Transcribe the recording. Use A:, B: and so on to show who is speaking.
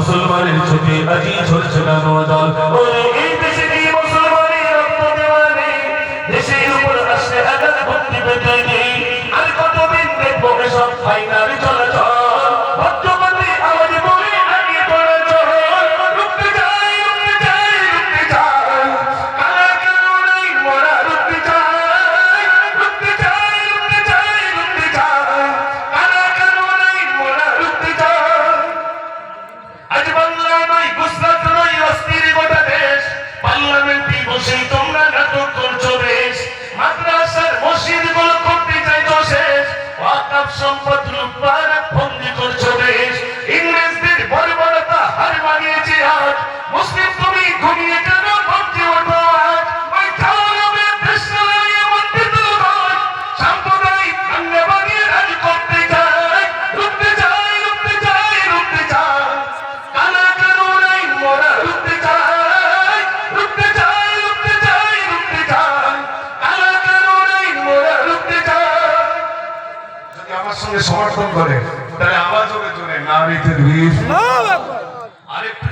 A: মুসলমানের ছুটি আজি ঝরছে না নজল ওরে এই দেশে কি মুসলমানের রক্ত দেওয়া নেই দেশের উপর আসে আঘাত ভক্তি পেতে নেই আর কতদিন দেখবো এসব ফাইনাল চলাচল ভদ্রপতি আওয়াজ বলে আগে পড়ে চল রুখতে যাই রুখতে যাই রুখতে যাই কারা কারণেই মোরা রুখতে যাই রুখতে যাই রুখতে যাই রুখতে যাই কারা কারণেই মোরা রুখতে যাই আজ বাংলা নয় গুজরাট নয় অস্থির গোটা দেশ পার্লামেন্টে বসে তোমরা নাটক করছো বেশ মাদ্রাসার মসজিদ গুলো করতে চাইছো শেষ ওয়াকফ সম্পদ লুটপাট বন্দি করছো বেশ ইংরেজদের বর্বরতা হার মানিয়েছে আজ মুসলিম তুমি ঘুমিয়ে কেন ভাবছে ওঠো আজ ওই চাওয়াবে দেশ চালাইয়ে মধ্যে তুলবাজ সাম্প্রদায়িক ধন্যবাদে রাজ করতে যায় রুখতে যায় রুখতে যায় রুখতে যায় কালা কানুনাই মোরা রুখতে যায় রুখতে যায় রুখতে যায় রুখতে যায় কালা কানুনাই মোরা রুখতে যায় যদি আমার সঙ্গে সমর্থন করে তাহলে আওয়াজ হবে জোরে নারীতে বীর আরেকটু